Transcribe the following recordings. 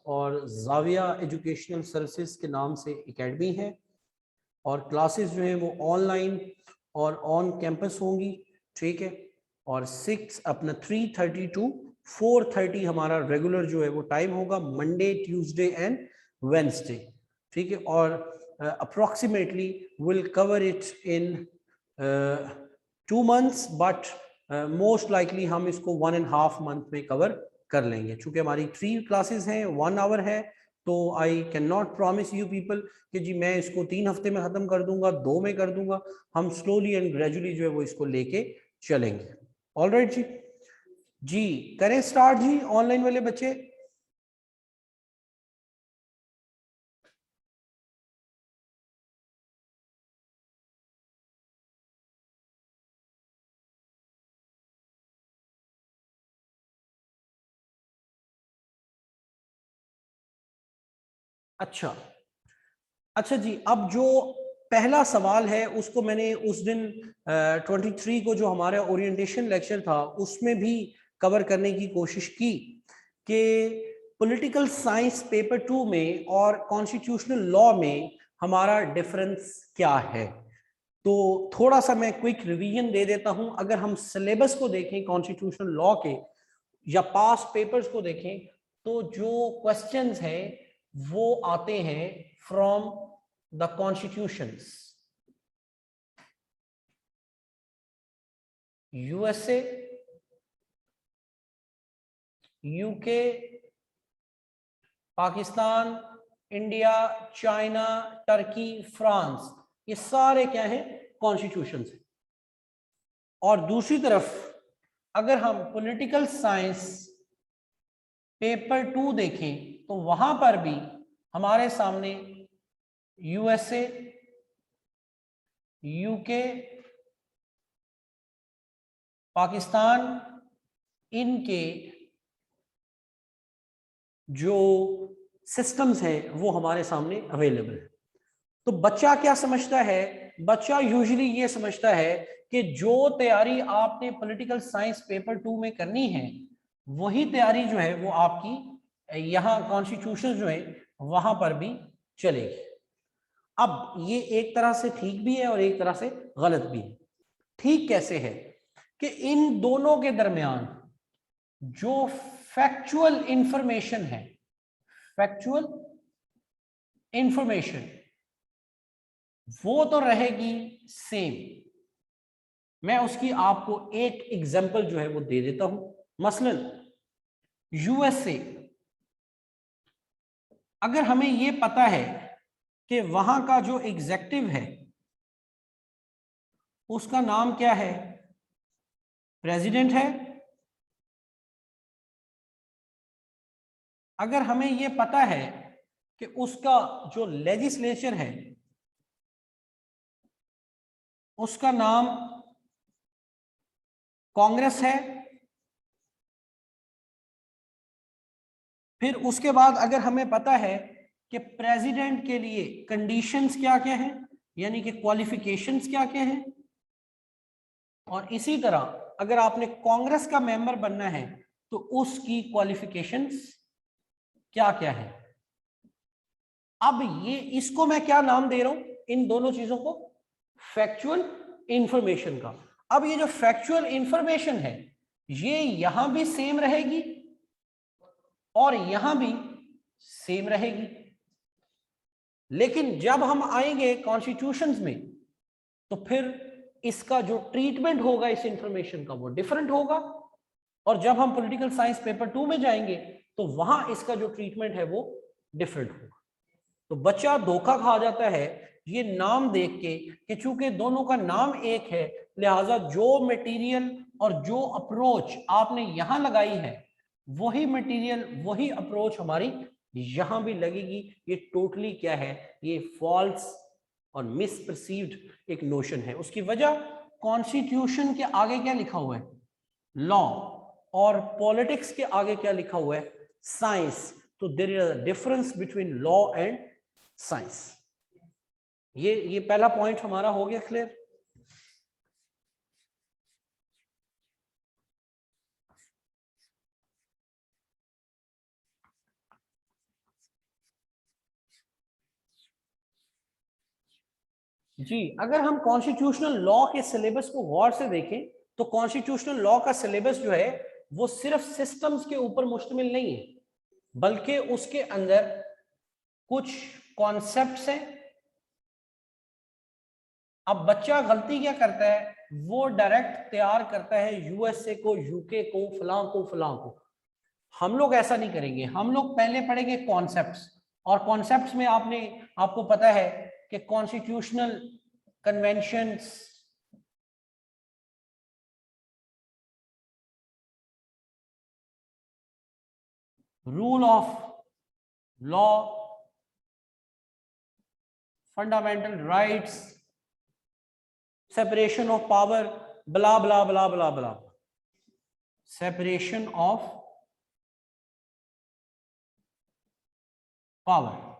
और जाविया educational services के नाम से एकेडमी है और क्लासेस जो है वो ऑनलाइन और ऑन कैंपस होंगी, ठीक है। और 3:30 टू 4:30 हमारा रेगुलर जो है वो टाइम होगा, मंडे, ट्यूसडे एंड वेंसडे, ठीक है। और approximately will cover it in 2 months, but most likely हम इसको 1.5 month में कवर कर लेंगे। चूंकि हमारी 3 क्लासेस हैं, 1 hour है, तो I can not promise you people कि जी मैं इसको 3 हफ्ते में खत्म कर दूंगा, 2 में कर दूंगा। हम स्लोली एंड ग्रेजुअली जो है वो इसको लेके चलेंगे। ऑलराइट जी, जी करें स्टार्ट जी ऑनलाइन वाले बच्चे। अच्छा अच्छा जी, अब जो पहला सवाल है उसको मैंने उस दिन 23 को जो हमारा ओरिएंटेशन लेक्चर था उसमें भी कवर करने की कोशिश की कि पॉलिटिकल साइंस पेपर 2 में और कॉन्स्टिट्यूशनल लॉ में हमारा डिफरेंस क्या है। तो थोड़ा सा मैं क्विक रिवीजन दे देता हूं। अगर हम सिलेबस को देखें कॉन्स्टिट्यूशनल लॉ के या पास पेपर्स को देखें, तो जो क्वेश्चंस हैं वो आते हैं from the constitutions, USA, UK, Pakistan, India, China, Turkey, France, ये सारे क्या हैं, कॉन्स्टिट्यूशंस हैं। और दूसरी तरफ अगर हम पॉलिटिकल साइंस पेपर 2 देखें तो वहां पर भी हमारे सामने यूएसए, यूके, पाकिस्तान, इनके जो सिस्टम्स हैं वो हमारे सामने अवेलेबल है। तो बच्चा क्या समझता है, बच्चा यूजुअली ये समझता है कि जो तैयारी आपने पॉलिटिकल साइंस पेपर 2 में करनी है वही तैयारी जो है वो आपकी यहाँ कॉन्स्टिट्यूशन जो है वहां पर भी चलेगी। अब ये एक तरह से ठीक भी है और एक तरह से गलत भी है। ठीक कैसे है कि इन दोनों के दरमियान जो फैक्चुअल इंफॉर्मेशन है, फैक्चुअल इंफॉर्मेशन वो तो रहेगी सेम। मैं उसकी आपको एक एग्जांपल जो है वो दे देता हूं। मसलन यूएसए, अगर हमें ये पता है कि वहां का जो एग्जेक्टिव है उसका नाम क्या है, प्रेसिडेंट है। अगर हमें ये पता है कि उसका जो लेजिस्लेचर है उसका नाम कांग्रेस है, फिर उसके बाद अगर हमें पता है कि प्रेसिडेंट के लिए कंडीशंस क्या क्या हैं, यानी कि क्वालिफिकेशंस क्या क्या हैं, और इसी तरह अगर आपने कांग्रेस का मेंबर बनना है तो उसकी क्वालिफिकेशंस क्या क्या है। अब ये इसको मैं क्या नाम दे रहा हूं, इन दोनों चीजों को, फैक्चुअल इंफॉर्मेशन का। अब ये जो फैक्चुअल इंफॉर्मेशन है ये यहां भी सेम रहेगी और यहां भी सेम रहेगी, लेकिन जब हम आएंगे कॉन्स्टिट्यूशंस में तो फिर इसका जो ट्रीटमेंट होगा इस इंफॉर्मेशन का वो डिफरेंट होगा। और जब हम पॉलिटिकल साइंस पेपर 2 में जाएंगे तो वहां इसका जो ट्रीटमेंट है वो डिफरेंट होगा। तो बच्चा धोखा खा जाता है ये नाम देख के कि चूंकि दोनों का नाम एक है लिहाजा जो मटेरियल और जो अप्रोच आपने यहां लगाई है वही मटेरियल वही अप्रोच हमारी यहां भी लगेगी। ये टोटली क्या है, ये फॉल्स और मिसपरसीव्ड एक नोशन है। उसकी वजह कॉन्स्टिट्यूशन के आगे क्या लिखा हुआ है, लॉ, और पॉलिटिक्स के आगे क्या लिखा हुआ है, साइंस। तो there is a difference between law and science. ये पहला पॉइंट हमारा हो गया क्लियर। जी, अगर हम कॉन्स्टिट्यूशनल लॉ के सिलेबस को गौर से देखें तो कॉन्स्टिट्यूशनल लॉ का सिलेबस जो है वो सिर्फ सिस्टम्स के ऊपर मुश्तमिल नहीं है, बल्कि उसके अंदर कुछ कॉन्सेप्ट्स हैं। अब बच्चा गलती क्या करता है, वो डायरेक्ट तैयार करता है यूएसए को, यूके को, फलां को, फलां को। हम लोग ऐसा नहीं करेंगे, हम लोग पहले पढ़ेंगे कॉन्सेप्ट्स, और कॉन्सेप्ट्स में आपको पता है कि constitutional conventions, rule of law, fundamental rights, separation of power, blah blah blah blah blah, separation of power.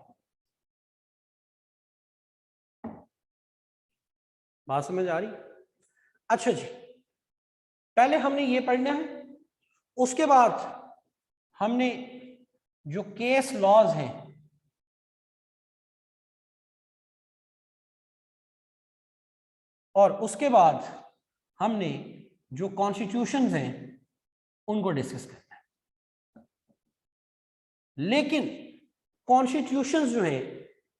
बात समझ आ रही? अच्छा जी, पहले हमने ये पढ़ना है, उसके बाद हमने जो केस लॉज हैं और उसके बाद हमने जो कॉन्स्टिट्यूशंस हैं उनको डिस्कस करना है। लेकिन कॉन्स्टिट्यूशंस जो है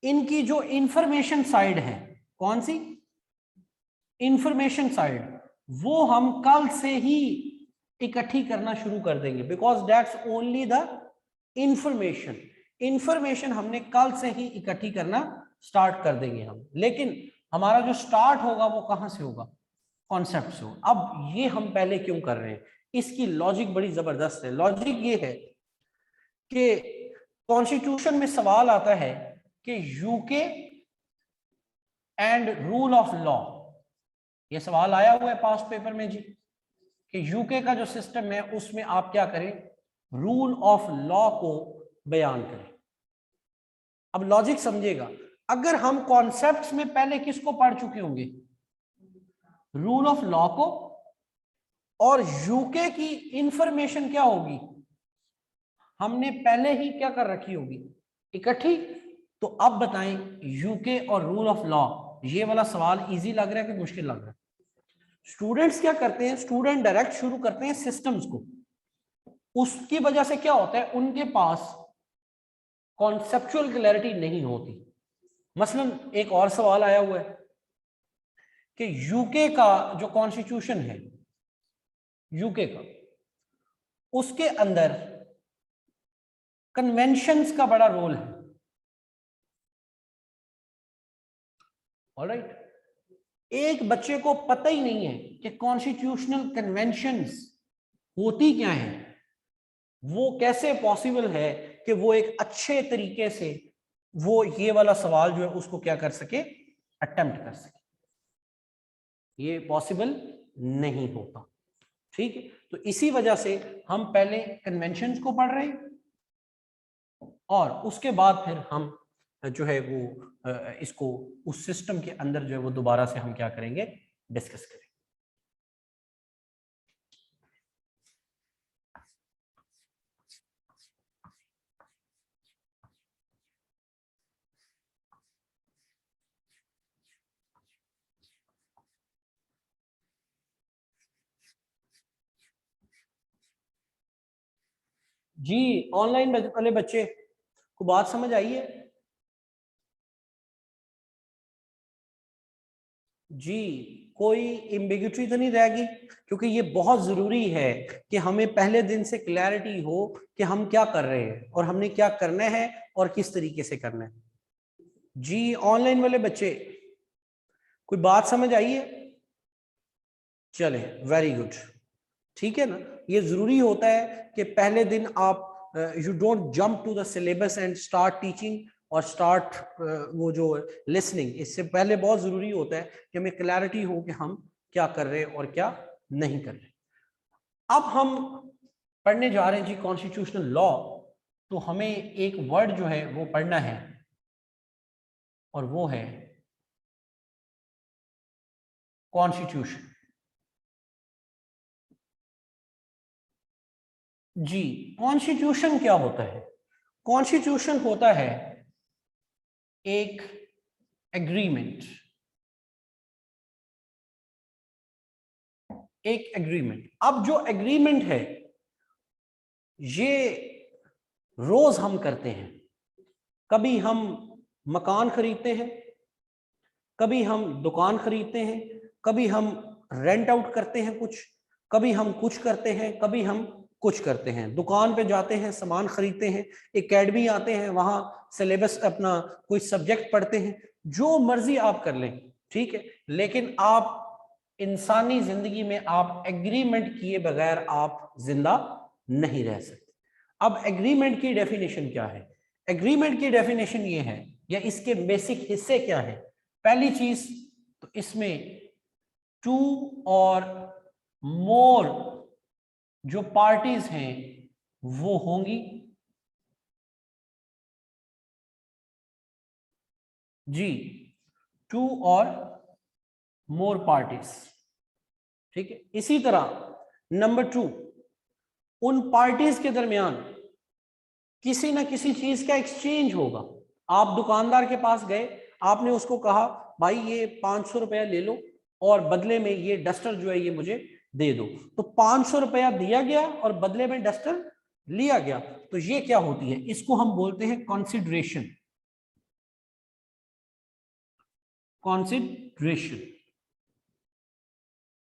इनकी जो इंफॉर्मेशन साइड है, कौन सी इंफॉर्मेशन साइड, वो हम कल से ही इकट्ठी करना शुरू कर देंगे, because that's only the information. Information हमने कल से ही इकट्ठी करना स्टार्ट कर देंगे हम, लेकिन हमारा जो स्टार्ट होगा वो कहां से होगा, कॉन्सेप्ट से होगा। अब ये हम पहले क्यों कर रहे हैं, इसकी लॉजिक बड़ी जबरदस्त है। लॉजिक ये है कि कॉन्स्टिट्यूशन में सवाल आता है कि UK and rule of law, ये सवाल आया हुआ है पास्ट पेपर में जी, कि यूके का जो सिस्टम है उसमें आप क्या करें, रूल ऑफ लॉ को बयान करें। अब लॉजिक समझिएगा, अगर हम कॉन्सेप्ट्स में पहले किसको पढ़ चुके होंगे, रूल ऑफ लॉ को, और यूके की इंफॉर्मेशन क्या होगी, हमने पहले ही क्या कर रखी होगी, इकट्ठी। तो अब बताएं, यूके और रूल ऑफ लॉ, ये वाला सवाल इजी लग रहा है कि मुश्किल लग रहा है? स्टूडेंट्स क्या करते हैं, स्टूडेंट डायरेक्ट शुरू करते हैं सिस्टम्स को, उसकी वजह से क्या होता है, उनके पास कॉन्सेप्चुअल क्लैरिटी नहीं होती। मसलन एक और सवाल आया हुआ है कि यूके का जो कॉन्स्टिट्यूशन है, यूके का, उसके अंदर कन्वेंशंस का बड़ा रोल है। ऑलराइट, एक बच्चे को पता ही नहीं है कि कॉन्स्टिट्यूशनल कन्वेंशंस होती क्या है, वो कैसे पॉसिबल है कि वो एक अच्छे तरीके से वो ये वाला सवाल जो है उसको क्या कर सके, अटेम्प्ट कर सके। ये पॉसिबल नहीं होता। ठीक है, तो इसी वजह से हम पहले कन्वेंशंस को पढ़ रहे हैं और उसके बाद फिर हम जो है वो इसको उस सिस्टम के अंदर जो है वो दोबारा से हम क्या करेंगे, डिस्कस करेंगे। जी, ऑनलाइन वाले बच्चे को बात समझ आई है? जी, कोई एम्बिग्युइटी तो नहीं रहेगी, क्योंकि ये बहुत जरूरी है कि हमें पहले दिन से क्लैरिटी हो कि हम क्या कर रहे हैं और हमने क्या करना है और किस तरीके से करना है। जी, ऑनलाइन वाले बच्चे कोई बात समझ आई है? चले, वेरी गुड। ठीक है ना, ये जरूरी होता है कि पहले दिन आप you don't jump to the syllabus and start teaching और स्टार्ट वो जो लिसनिंग, इससे पहले बहुत जरूरी होता है कि हमें क्लैरिटी हो कि हम क्या कर रहे हैं और क्या नहीं कर रहे। अब हम पढ़ने जा रहे हैं जी कॉन्स्टिट्यूशनल लॉ, तो हमें एक वर्ड जो है वो पढ़ना है और वो है कॉन्स्टिट्यूशन। जी, कॉन्स्टिट्यूशन क्या होता है? कॉन्स्टिट्यूशन होता है एक एग्रीमेंट, एक एग्रीमेंट। अब जो एग्रीमेंट है ये रोज हम करते हैं। कभी हम मकान खरीदते हैं, कभी हम दुकान खरीदते हैं, कभी हम रेंट आउट करते हैं कुछ, कभी हम कुछ करते हैं, कभी हम कुछ करते हैं। दुकान पे जाते हैं, सामान खरीदते हैं, एकेडमी आते हैं, वहां सिलेबस अपना कोई सब्जेक्ट पढ़ते हैं, जो मर्जी आप कर लें, ठीक है। लेकिन आप इंसानी जिंदगी में आप एग्रीमेंट किए बगैर आप जिंदा नहीं रह सकते। अब एग्रीमेंट की डेफिनेशन क्या है? एग्रीमेंट की डेफिनेशन ये है, या इसके बेसिक हिस्से क्या है? पहली चीज तो इसमें टू और मोर जो पार्टीज हैं वो होंगी। जी, टू और मोर पार्टीज, ठीक है। इसी तरह नंबर टू, उन पार्टीज के दरमियान किसी ना किसी चीज का एक्सचेंज होगा। आप दुकानदार के पास गए, आपने उसको कहा भाई ये 500 रुपया ले लो और बदले में ये डस्टर जो है ये मुझे दे दो। तो 500 रुपया दिया गया और बदले में डस्टर लिया गया। तो ये क्या होती है? इसको हम बोलते हैं कॉन्सिडरेशन। कॉन्सिडरेशन,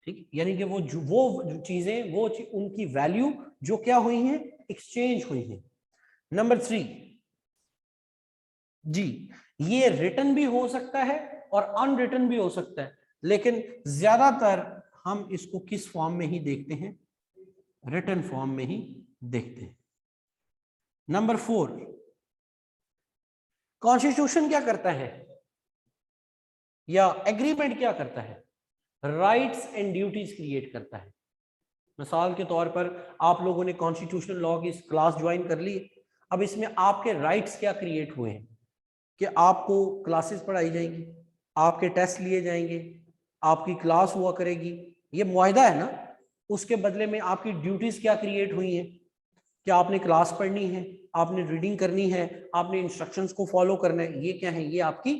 ठीक, यानी कि वो चीजें, उनकी वैल्यू जो क्या हुई है, एक्सचेंज हुई है। नंबर थ्री, जी, ये रिटन भी हो सकता है और अनरिटन भी हो सकता है, लेकिन ज्यादातर हम इसको किस फॉर्म में ही देखते हैं? रिटन फॉर्म में ही देखते हैं। नंबर फोर, कॉन्स्टिट्यूशन क्या करता है या एग्रीमेंट क्या करता है? राइट्स एंड ड्यूटीज क्रिएट करता है। मिसाल के तौर पर आप लोगों ने कॉन्स्टिट्यूशनल लॉ की क्लास ज्वाइन कर ली, अब इसमें आपके राइट्स क्या क्रिएट हुए हैं कि आपको क्लासेस पढ़ाई जाएंगी, आपके टेस्ट लिए जाएंगे, आपकी क्लास हुआ करेगी, ये मुआहिदा है ना। उसके बदले में आपकी ड्यूटीज क्या क्रिएट हुई हैं कि आपने क्लास पढ़नी है, आपने रीडिंग करनी है, आपने इंस्ट्रक्शंस को फॉलो करना है। ये क्या है? ये आपकी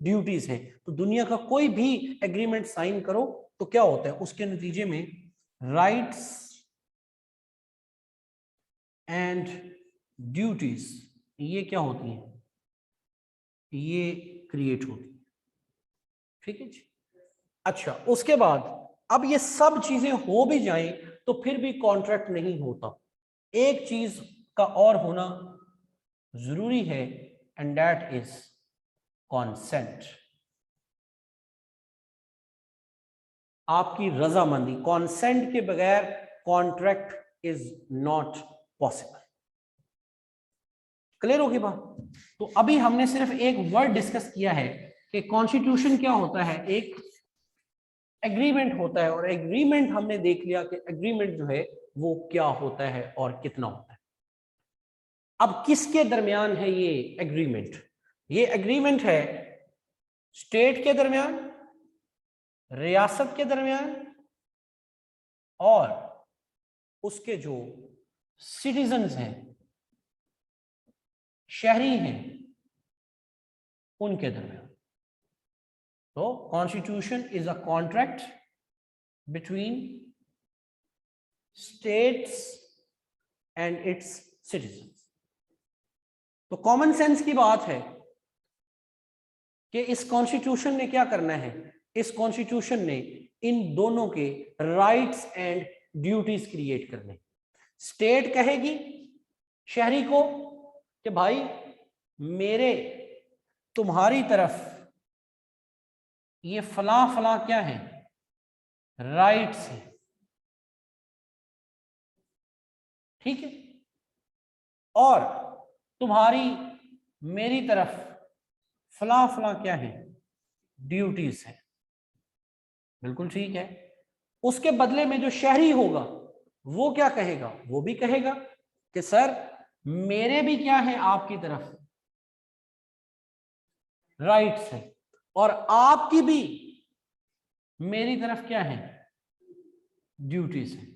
ड्यूटीज हैं। तो दुनिया का कोई भी एग्रीमेंट साइन करो तो क्या होता है उसके नतीजे में? राइट्स एंड ड्यूटीज ये क्या होती हैं? ये क्रिएट होती है, ठीक है जी। अच्छा, उसके बाद अब ये सब चीजें हो भी जाएं तो फिर भी कॉन्ट्रैक्ट नहीं होता। एक चीज का और होना जरूरी है, एंड दैट इज कॉन्सेंट। आपकी रजामंदी, कॉन्सेंट के बगैर contract is not possible. Clear होगी बात? तो अभी हमने सिर्फ एक वर्ड डिस्कस किया है कि कॉन्स्टिट्यूशन क्या होता है, एक एग्रीमेंट होता है, और एग्रीमेंट हमने देख लिया कि एग्रीमेंट जो है वो क्या होता है और कितना होता है। अब किसके दरमियान है ये एग्रीमेंट? ये एग्रीमेंट है स्टेट के दरमियान, रियासत के दरमियान, और उसके जो सिटीजन्स हैं, शहरी हैं, उनके दरमियान। तो constitution is a contract between states and it's citizens. तो कॉमन सेंस की बात है कि इस कॉन्स्टिट्यूशन ने क्या करना है? इस कॉन्स्टिट्यूशन ने इन दोनों के राइट्स एंड ड्यूटीज क्रिएट करने। स्टेट कहेगी शहरी को कि भाई मेरे तुम्हारी तरफ ये फला फला क्या है, राइट्स है, ठीक है, और तुम्हारी मेरी तरफ फला फला क्या है, ड्यूटीज है। बिल्कुल ठीक है। उसके बदले में जो शहरी होगा वो क्या कहेगा? वो भी कहेगा कि सर मेरे भी क्या है आपकी तरफ, राइट्स है, और आपकी भी मेरी तरफ क्या है, ड्यूटीज है।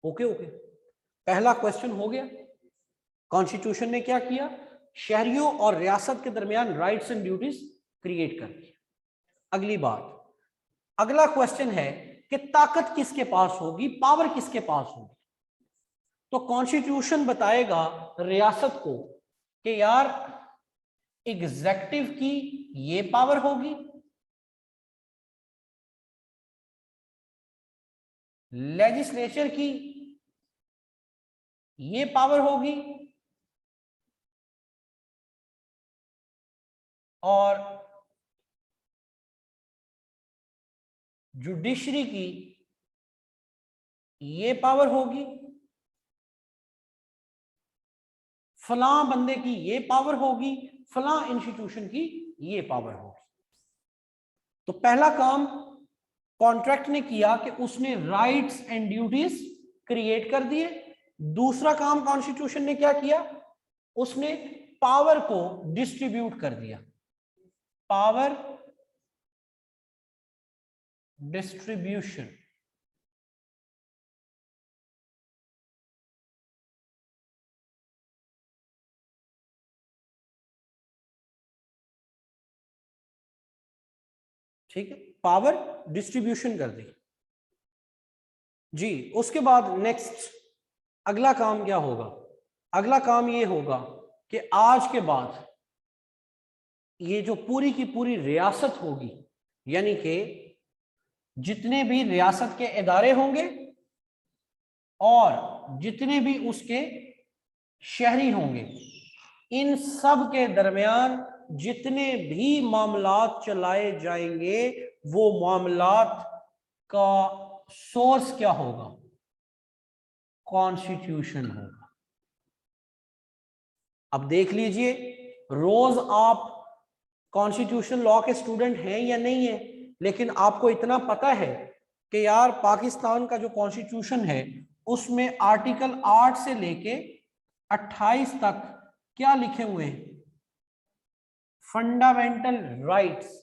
ओके ओके, पहला क्वेश्चन हो गया। कॉन्स्टिट्यूशन ने क्या किया? शहरियों और रियासत के दरमियान राइट्स एंड ड्यूटीज क्रिएट कर दी। अगली बात, अगला क्वेश्चन है कि ताकत किसके पास होगी, पावर किसके पास होगी। तो कॉन्स्टिट्यूशन बताएगा रियासत को कि यार एग्जीक्यूटिव की ये पावर होगी, लेजिस्लेचर की ये पावर होगी, और जुडिशरी की ये पावर होगी, फलां बंदे की ये पावर होगी, फलां इंस्टीट्यूशन की ये पावर होगी। तो पहला काम कॉन्ट्रैक्ट ने किया कि उसने राइट्स एंड ड्यूटीज क्रिएट कर दिए। दूसरा काम कॉन्स्टिट्यूशन ने क्या किया, उसने पावर को डिस्ट्रीब्यूट कर दिया, पावर डिस्ट्रीब्यूशन। ठीक है, पावर डिस्ट्रीब्यूशन कर दी जी। उसके बाद नेक्स्ट अगला काम क्या होगा, अगला काम ये होगा कि आज के बाद ये जो पूरी की पूरी रियासत होगी, यानी कि जितने भी रियासत के इदारे होंगे और जितने भी उसके शहरी होंगे, इन सब के दरमियान जितने भी मामलात चलाए जाएंगे वो मामलात का सोर्स क्या होगा, कॉन्स्टिट्यूशन होगा। अब देख लीजिए, रोज आप कॉन्स्टिट्यूशन लॉ के स्टूडेंट हैं या नहीं है, लेकिन आपको इतना पता है कि यार पाकिस्तान का जो कॉन्स्टिट्यूशन है उसमें आर्टिकल 8 से लेके 28 तक क्या लिखे हुए हैं, फंडामेंटल राइट्स।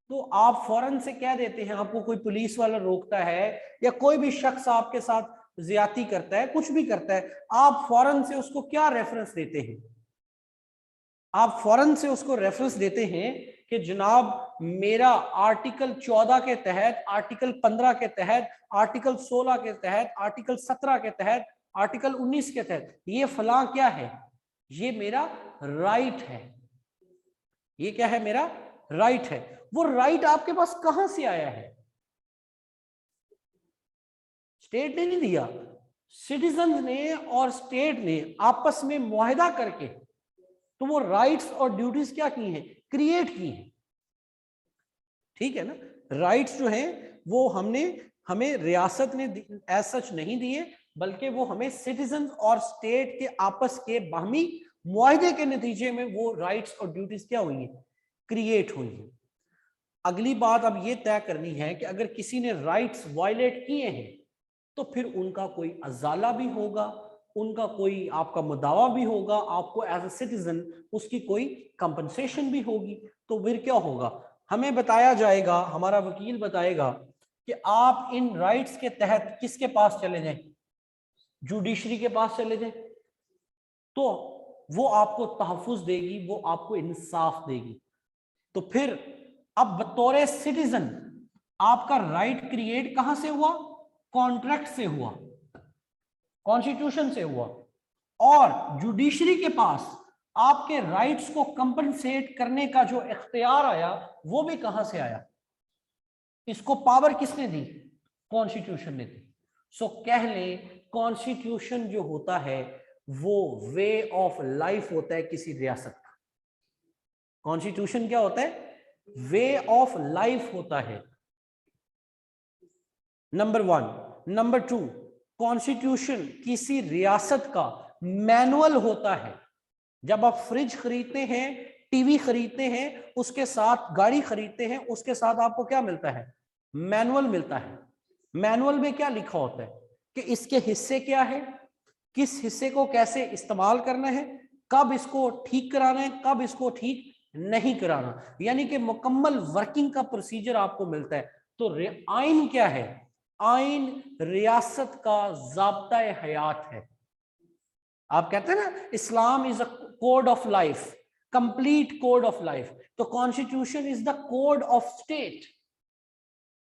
तो आप फौरन से कह देते हैं, आपको कोई पुलिस वाला रोकता है या कोई भी शख्स आपके साथ ज्यादती करता है, कुछ भी करता है, आप फौरन से उसको क्या रेफरेंस देते हैं, आप फौरन से उसको रेफरेंस देते हैं कि जनाब मेरा आर्टिकल 14 के तहत, आर्टिकल 15 के तहत, आर्टिकल 16 के तहत, आर्टिकल 17 के तहत, आर्टिकल 19 के तहत ये फलां क्या है, ये मेरा राइट है, ये क्या है, मेरा राइट है। वो राइट आपके पास कहां से आया है, स्टेट ने नहीं दिया, सिटीजन ने और स्टेट ने आपस में मुआहदा करके तो वो राइट्स और ड्यूटीज क्या की हैं, क्रिएट की हैं। ठीक है ना, राइट्स जो हैं वो हमें रियासत ने एज सच नहीं दिए, बल्कि वो हमें सिटीजन और स्टेट के आपस के बाहमी मुआहदे के नतीजे में वो राइट्स और ड्यूटीज क्या हुई हैं, क्रिएट हुई हैं। अगली बात अब ये तय करनी है कि अगर किसी ने राइट्स वायलेट किए हैं तो फिर उनका कोई अजाला भी होगा, उनका कोई आपका मुदावा भी होगा, आपको एज ए सिटीजन उसकी कोई कंपनसेशन भी होगी। तो फिर क्या होगा, हमें बताया जाएगा, हमारा वकील बताएगा कि आप इन राइट्स के तहत किसके पास चले जाएं, जुडिशरी के पास चले जाएं, तो वो आपको तहफ्फुज देगी, वो आपको इंसाफ देगी। तो फिर अब बतौर सिटीजन आपका राइट क्रिएट कहां से हुआ, कॉन्ट्रैक्ट से हुआ, कॉन्स्टिट्यूशन से हुआ, और जुडिशरी के पास आपके राइट्स को कंपनसेट करने का जो इख्तियार आया वो भी कहां से आया, इसको पावर किसने दी, कॉन्स्टिट्यूशन ने दी। सो कह ले कॉन्स्टिट्यूशन जो होता है वो वे ऑफ लाइफ होता है किसी रियासत का। कॉन्स्टिट्यूशन क्या होता है, वे ऑफ लाइफ होता है, नंबर 1। नंबर 2, कॉन्स्टिट्यूशन किसी रियासत का मैनुअल होता है। जब आप फ्रिज खरीदते हैं, टीवी खरीदते हैं, उसके साथ गाड़ी खरीदते हैं, उसके साथ आपको क्या मिलता है, मैनुअल मिलता है। मैनुअल में क्या लिखा होता है कि इसके हिस्से क्या है, किस हिस्से को कैसे इस्तेमाल करना है, कब इसको ठीक कराना है, कब इसको ठीक नहीं कराना, यानी कि मुकम्मल वर्किंग का प्रोसीजर आपको मिलता है। तो आइन क्या है, आइन रियासत का ज़ाब्ता हयात है। आप कहते हैं ना Islam is a code of life, complete code of life, तो constitution is the code of state.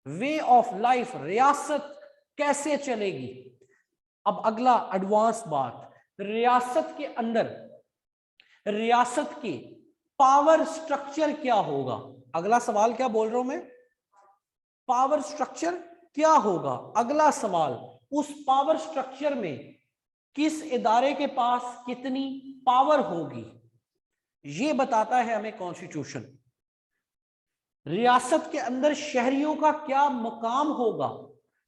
Way of life, रियासत कैसे चलेगी। अब अगला एडवांस बात, रियासत के अंदर रियासत के पावर स्ट्रक्चर क्या होगा। अगला सवाल क्या बोल रहा हूं मैं, पावर स्ट्रक्चर क्या होगा। अगला सवाल, उस पावर स्ट्रक्चर में किस इदारे के पास कितनी पावर होगी, ये बताता है हमें कॉन्स्टिट्यूशन। रियासत के अंदर शहरियों का क्या मुकाम होगा,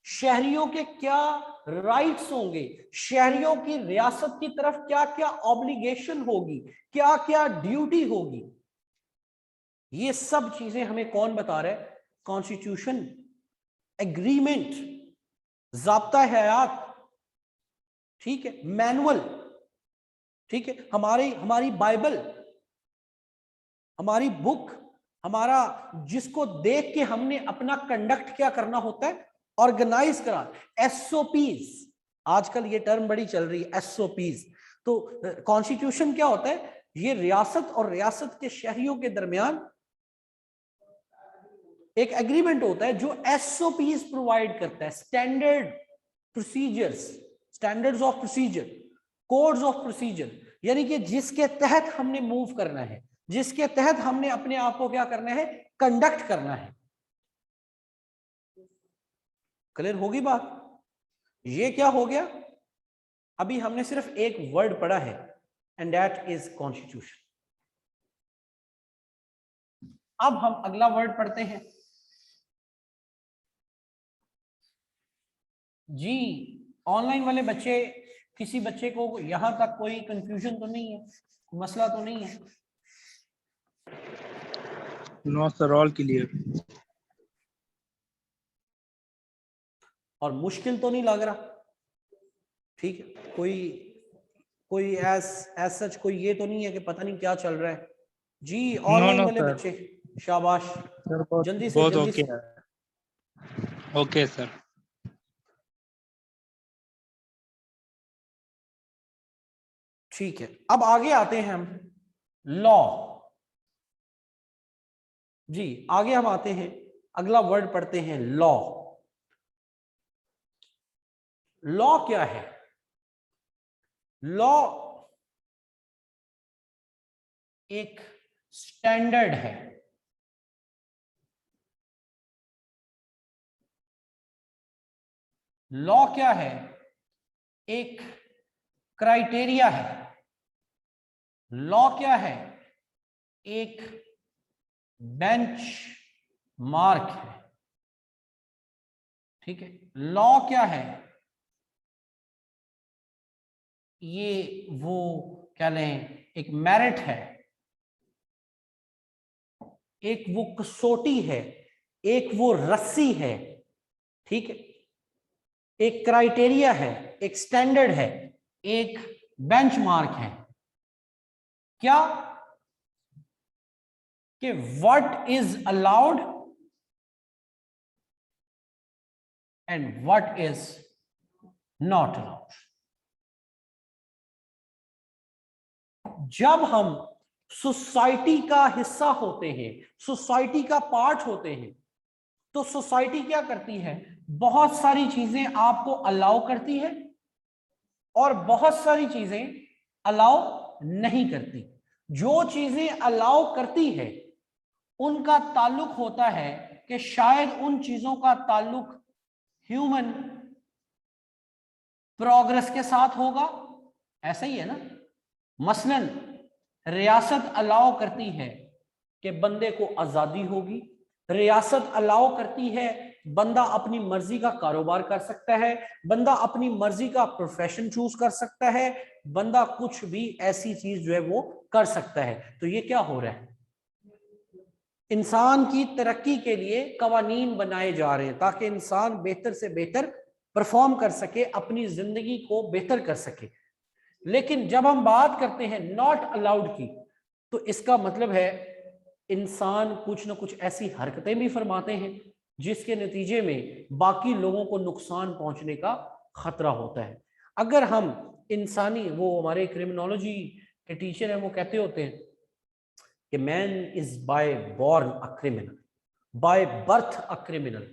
शहरियों के क्या राइट्स होंगे, शहरियों की रियासत की तरफ क्या क्या ऑब्लिगेशन होगी, क्या क्या ड्यूटी होगी, ये सब चीजें हमें कौन बता रहा है, कॉन्स्टिट्यूशन। एग्रीमेंट, ज़ाब्ता हयात, ठीक है, मैनुअल, ठीक है, हमारी बाइबल, हमारी बुक, हमारा जिसको देख के हमने अपना कंडक्ट क्या करना होता है, ऑर्गेनाइज करा। एसओपीज, आजकल ये टर्म बड़ी चल रही है, एसओपीज। तो कॉन्स्टिट्यूशन क्या होता है, ये रियासत और रियासत के शहरियों के दरमियान एक एग्रीमेंट होता है जो एसओपीज प्रोवाइड करता है, standard procedures, standards of procedure, codes of procedure, यानी कि जिसके तहत हमने मूव करना है, जिसके तहत हमने अपने आप को क्या करना है, कंडक्ट करना है। क्लियर होगी बात। ये क्या हो गया, अभी हमने सिर्फ एक वर्ड पढ़ा है, एंड दैट इज कॉन्स्टिट्यूशन। अब हम अगला वर्ड पढ़ते हैं जी। ऑनलाइन वाले बच्चे, किसी बच्चे को यहां तक कोई कंफ्यूजन तो नहीं है, मसला तो नहीं है? No sir, all clear. और मुश्किल तो नहीं लग रहा, ठीक है, कोई एज सच कोई ये तो नहीं है कि पता नहीं क्या चल रहा है जी। ऑनलाइन वाले बच्चे शाबाश, सर जल्दी से बहुत जल्दी ओके से। है। Okay sir. ठीक है, अब आगे आते हैं हम लॉ जी। आगे हम आते हैं, अगला वर्ड पढ़ते हैं लॉ। लॉ क्या है, लॉ एक स्टैंडर्ड है, लॉ क्या है, एक क्राइटेरिया है, लॉ क्या है, एक बेंच मार्क है, ठीक है। लॉ क्या है, ये वो क्या लें, एक मेरिट है, एक वो कसौटी है, एक वो रस्सी है, ठीक है, एक क्राइटेरिया है, एक स्टैंडर्ड है, एक बेंचमार्क है। क्या कि what is allowed and what is not allowed. जब हम सोसाइटी का हिस्सा होते हैं, सोसाइटी का पार्ट होते हैं, तो सोसाइटी क्या करती है, बहुत सारी चीजें आपको अलाउ करती है और बहुत सारी चीजें अलाउ नहीं करती। जो चीजें अलाउ करती है उनका ताल्लुक होता है कि शायद उन चीजों का ताल्लुक ह्यूमन प्रोग्रेस के साथ होगा, ऐसा ही है ना। मसलन रियासत अलाउ करती है कि बंदे को आजादी होगी, रियासत अलाउ करती है बंदा अपनी मर्जी का कारोबार कर सकता है, बंदा अपनी मर्जी का प्रोफेशन चूज कर सकता है, बंदा कुछ भी ऐसी चीज जो है वो कर सकता है। तो ये क्या हो रहा है, इंसान की तरक्की के लिए कवानीन बनाए जा रहे हैं ताकि इंसान बेहतर से बेहतर परफॉर्म कर सके, अपनी जिंदगी को बेहतर कर सके। लेकिन जब हम बात करते हैं नॉट अलाउड की, तो इसका मतलब है इंसान कुछ ना कुछ ऐसी हरकतें भी फरमाते हैं जिसके नतीजे में बाकी लोगों को नुकसान पहुंचने का खतरा होता है। अगर हम इंसानी, वो हमारे क्रिमिनोलॉजी के टीचर हैं, वो कहते होते हैं कि man is by born a criminal, by birth a criminal.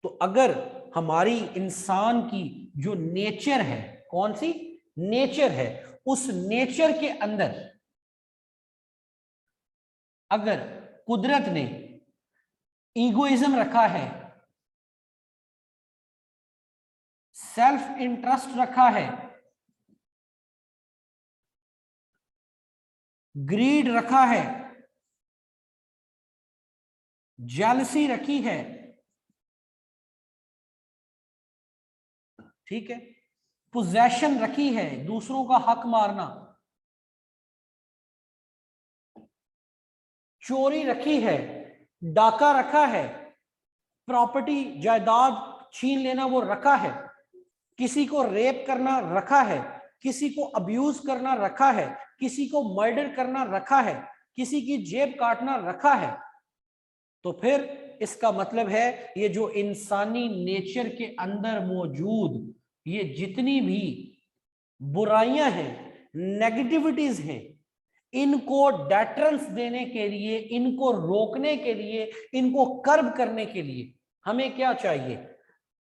तो अगर हमारी इंसान की जो नेचर है, कौन सी नेचर है, उस नेचर के अंदर अगर कुदरत ने ईगोइज्म रखा है, सेल्फ इंटरेस्ट रखा है, ग्रीड रखा है, जेलसी रखी है, ठीक है, पोजेशन रखी है, दूसरों का हक मारना, चोरी रखी है, डाका रखा है, प्रॉपर्टी जायदाद छीन लेना वो रखा है, किसी को रेप करना रखा है, किसी को अब्यूज करना रखा है, किसी को मर्डर करना रखा है, किसी की जेब काटना रखा है, तो फिर इसका मतलब है ये जो इंसानी नेचर के अंदर मौजूद ये जितनी भी बुराइयां हैं, नेगेटिविटीज हैं, इनको डेटरेंस देने के लिए, इनको रोकने के लिए, इनको कर्ब करने के लिए हमें क्या चाहिए?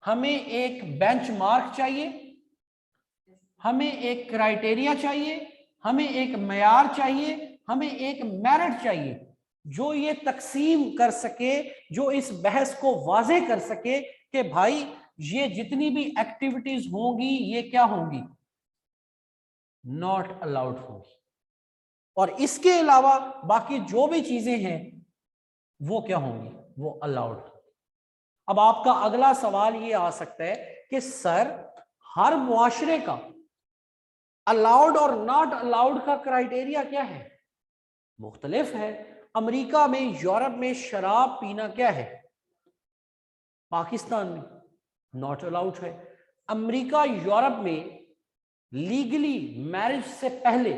हमें एक बेंचमार्क चाहिए, हमें एक क्राइटेरिया चाहिए, हमें एक मयार चाहिए, हमें एक मेरिट चाहिए जो ये तकसीम कर सके, जो इस बहस को वाज़ेह कर सके कि भाई ये जितनी भी एक्टिविटीज होंगी ये क्या होंगी? नॉट अलाउड होंगी, और इसके अलावा बाकी जो भी चीजें हैं वो क्या होंगी? वो अलाउड। अब आपका अगला सवाल ये आ सकता है कि सर हर मुआशरे का अलाउड और नॉट अलाउड का क्राइटेरिया क्या है? मुख्तलिफ है। अमेरिका में, यूरोप में शराब पीना क्या है? पाकिस्तान में नॉट अलाउड है। अमेरिका यूरोप में लीगली मैरिज से पहले,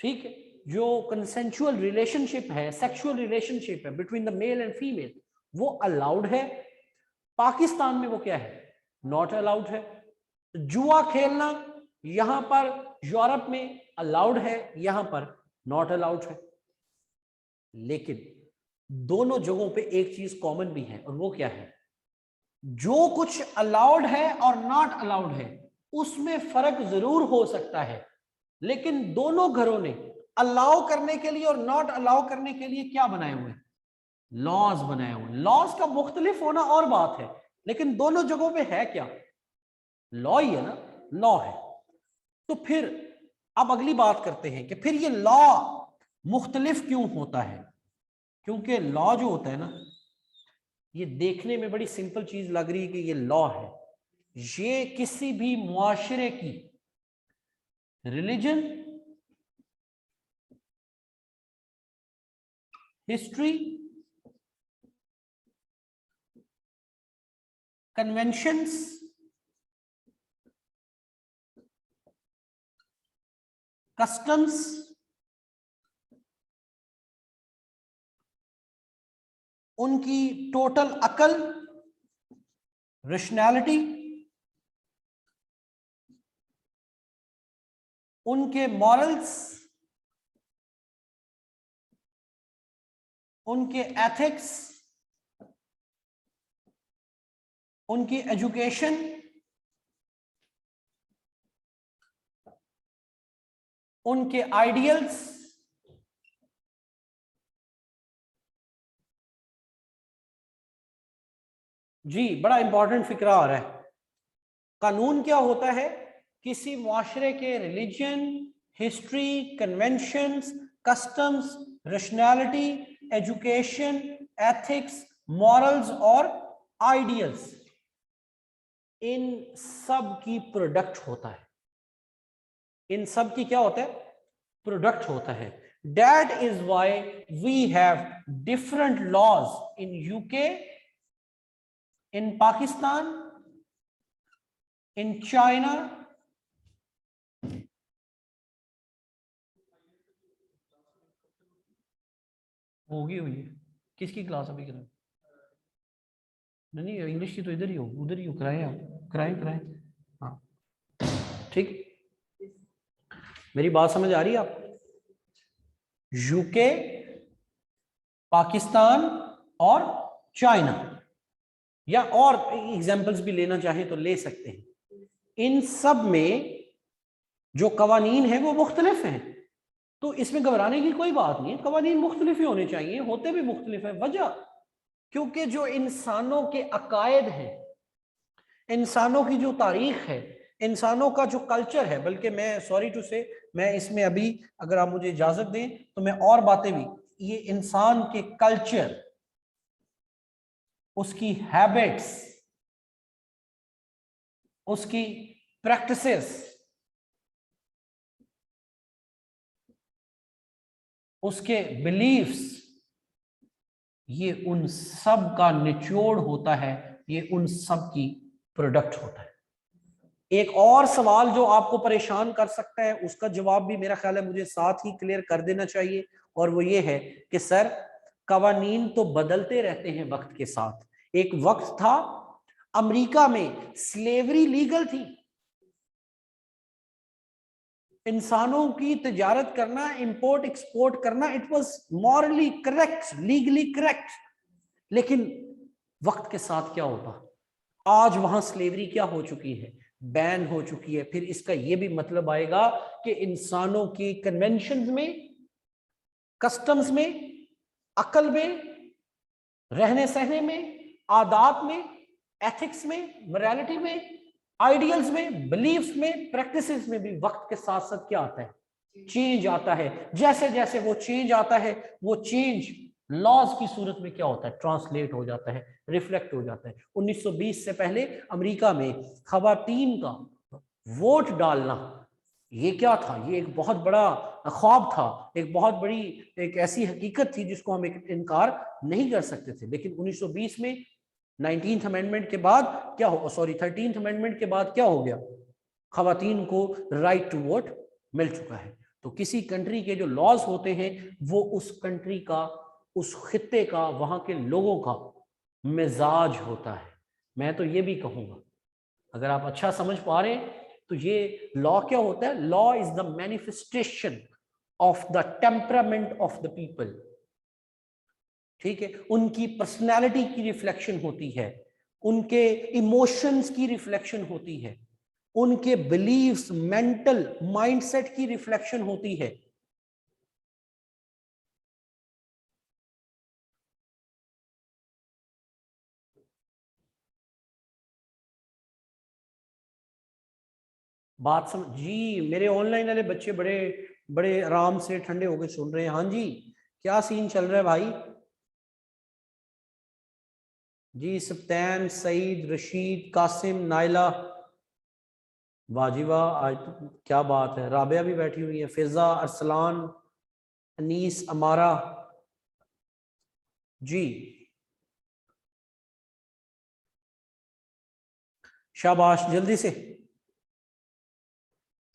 ठीक है, जो कंसेंचुअल रिलेशनशिप है, सेक्सुअल रिलेशनशिप है between the male and female, वो अलाउड है। पाकिस्तान में वो क्या है? नॉट अलाउड है। जुआ खेलना यहां पर यूरोप में अलाउड है, यहां पर नॉट अलाउड है। लेकिन दोनों जगहों पे एक चीज कॉमन भी है, और वो क्या है? जो कुछ अलाउड है और नॉट अलाउड है उसमें फर्क जरूर हो सकता है, लेकिन दोनों घरों ने अलाउ करने के लिए और नॉट अलाउ करने के लिए क्या बनाए हुए? लॉज बनाए हुए। लॉज का मुख्तलिफ होना और बात है, लेकिन दोनों जगहों पे है क्या? लॉ ही है ना, लॉ है। तो फिर अब अगली बात करते हैं कि फिर ये लॉ मुख्तलिफ क्यों होता है? क्योंकि लॉ जो होता है ना, ये देखने में बड़ी सिंपल चीज लग रही है कि ये लॉ है, ये किसी भी मुआशरे की रिलीजन, हिस्ट्री, कन्वेंशंस, कस्टम्स, उनकी टोटल अकल, रैशनैलिटी, उनके मॉरल्स, उनके एथिक्स, उनकी एजुकेशन, उनके आइडियल्स, जी बड़ा इंपॉर्टेंट फिक्रा आ रहा है। कानून क्या होता है? किसी मुआशरे के religion, history, conventions, customs, rationality, education, ethics, morals और आइडियल्स, इन सब की प्रोडक्ट होता है। इन सब की क्या होता है? प्रोडक्ट होता है। That is why we have different laws in UK, in Pakistan, in China, होगी हुई है। किसकी क्लास अभी करें? नहीं, इंग्लिश की तो इधर ही हो, उधर ही हो, कराए आप, कराए कराए। हाँ ठीक, मेरी बात समझ आ रही है आपको? यूके, पाकिस्तान और चाइना, या और एग्जाम्पल्स भी लेना चाहें तो ले सकते हैं। इन सब में जो कवानीन है वो मुख्तलिफ हैं, तो इसमें घबराने की कोई बात नहीं है। कवानीन मुख्तलिफ ही होने चाहिए, होते भी मुख्तलिफ है। वजह क्योंकि जो इंसानों के अकायद हैं, इंसानों की जो तारीख है, इंसानों का जो कल्चर है, बल्कि मैं सॉरी टू से, मैं इसमें अभी अगर आप मुझे इजाजत दें तो मैं और बातें भी, ये इंसान के कल्चर, उसकी हैबिट्स, उसकी प्रैक्टिसेस, उसके बिलीफ्स, ये उन सब का निचोड़ होता है, ये उन सब की प्रोडक्ट होता है। एक और सवाल जो आपको परेशान कर सकता है, उसका जवाब भी मेरा ख्याल है मुझे साथ ही क्लियर कर देना चाहिए, और वो ये है कि सर कवानीन तो बदलते रहते हैं वक्त के साथ। एक वक्त था अमेरिका में स्लेवरी लीगल थी, इंसानों की तिजारत करना, इंपोर्ट एक्सपोर्ट करना, it was morally correct, legally correct. लेकिन वक्त के साथ क्या होता, आज वहां स्लेवरी क्या हो चुकी है, बैन हो चुकी है। फिर इसका यह भी मतलब आएगा कि इंसानों की कन्वेंशंस में, कस्टम्स में, अकल में, रहने सहने में, आदात में, एथिक्स में, मोरालिटी में, आइडियल्स में, बिलीफ्स में, प्रैक्टिसेस में भी वक्त के साथ साथ क्या आता है, चेंज आता है। जैसे जैसे वो चेंज आता है, वो चेंज लॉज की सूरत में क्या होता है, ट्रांसलेट हो जाता है, रिफ्लेक्ट हो जाता है। 1920 से पहले अमेरिका में खवातीन का वोट डालना, ये क्या था, ये एक बहुत बड़ा ख्वाब था, एक बहुत बड़ी एक ऐसी हकीकत थी जिसको हम इनकार नहीं कर सकते थे। लेकिन 1920 में 19th अमेंडमेंट के बाद क्या हो, सॉरी 13th अमेंडमेंट के बाद क्या हो गया, खवातीन को राइट टू वोट मिल चुका है। तो किसी कंट्री के जो लॉज होते हैं वो उस कंट्री का, उस खित्ते का, वहां के लोगों का मिजाज होता है। मैं तो ये भी कहूंगा, अगर आप अच्छा समझ पा रहे हैं तो ये लॉ क्या होता है, law is the manifestation of the temperament of the people. ठीक है, उनकी पर्सनैलिटी की रिफ्लेक्शन होती है, उनके इमोशंस की रिफ्लेक्शन होती है, उनके बिलीव्स, मेंटल माइंडसेट की रिफ्लेक्शन होती है। बात समझ जी, मेरे ऑनलाइन वाले बच्चे बड़े बड़े आराम से ठंडे होकर सुन रहे हैं। हाँ जी, क्या सीन चल रहा है भाई? जी, सप्तैन, सईद, रशीद, कासिम, नाइला, वाजिबा, आज तो क्या बात है। राबिया भी बैठी हुई है, फिजा, अरसलान, अनीस, अमारा जी, शाबाश, जल्दी से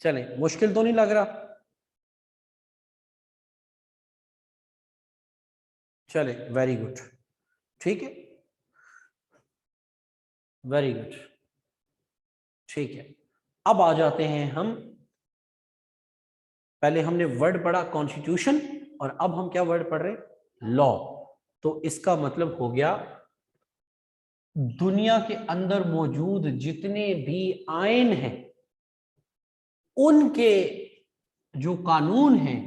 चलें, मुश्किल तो नहीं लग रहा? चले, वेरी गुड, ठीक है, वेरी गुड, ठीक है। अब आ जाते हैं हम, पहले हमने वर्ड पढ़ा कॉन्स्टिट्यूशन, और अब हम क्या वर्ड पढ़ रहे हैं, लॉ। तो इसका मतलब हो गया दुनिया के अंदर मौजूद जितने भी आइन हैं, उनके जो कानून हैं,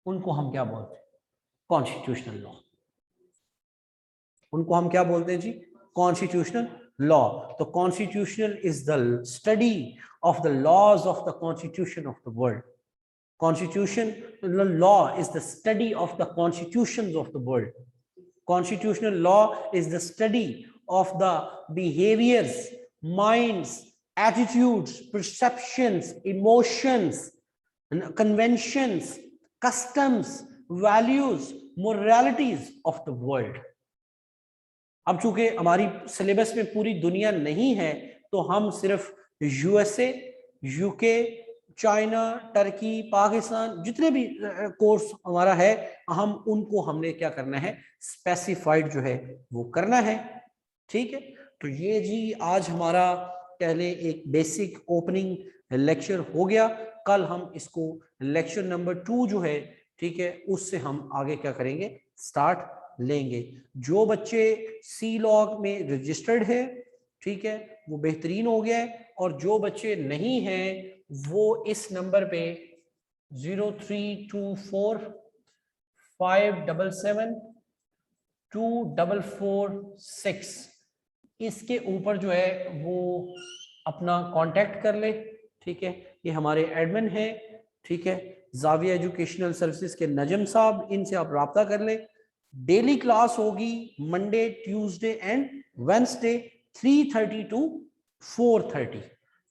उनको हम क्या बोलते हैं, कॉन्स्टिट्यूशनल लॉ। उनको हम क्या बोलते हैं जी, कॉन्स्टिट्यूशनल लॉ। तो constitutional is the study of the laws of the constitution of the world. Constitutional law is the study of the constitutions of the world. Constitutional law is the study of the behaviors, minds, attitudes, perceptions, emotions, conventions, customs, values, moralities of the world. अब चूंकि हमारी syllabus में पूरी दुनिया नहीं है, तो हम सिर्फ USA, UK, China, Turkey, Pakistan, जितने भी कोर्स हमारा है, हम उनको हमने क्या करना है, स्पेसिफाइड जो है वो करना है। ठीक है, तो ये जी आज हमारा पहले एक बेसिक ओपनिंग लेक्चर हो गया। कल हम इसको लेक्चर नंबर 2 जो है, ठीक है, उससे हम आगे क्या करेंगे, स्टार्ट लेंगे। जो बच्चे सी लॉग में रजिस्टर्ड है, ठीक है, वो बेहतरीन हो गया है, और जो बच्चे नहीं हैं वो इस नंबर पे 032457724446 इसके ऊपर जो है वो अपना कांटेक्ट कर ले, ठीक है। ये हमारे एडमिन है, ठीक है, जाविया एजुकेशनल सर्विसेज के नजम साहब, इनसे आप राब्ता कर ले। डेली क्लास होगी Monday, Tuesday and Wednesday 3:30 to 4:30,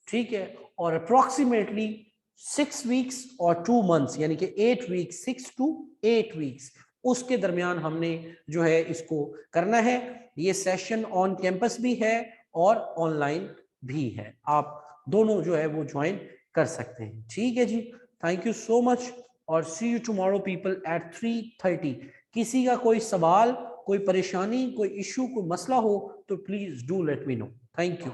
ठीक है। और अप्रोक्सीमेटली 6 वीक्स और 2 मंथ्स यानी कि 8 वीक्स, 6 to 8 वीक्स, उसके दरमियान हमने जो है इसको करना है। ये सेशन ऑन कैंपस भी है और ऑनलाइन भी है, आप दोनों जो है वो ज्वाइन कर सकते हैं, ठीक है जी। थैंक यू सो मच और सी यू टुमारो पीपल एट 3:30। किसी का कोई सवाल, कोई परेशानी, कोई इश्यू, कोई मसला हो तो please do let me know. Thank you.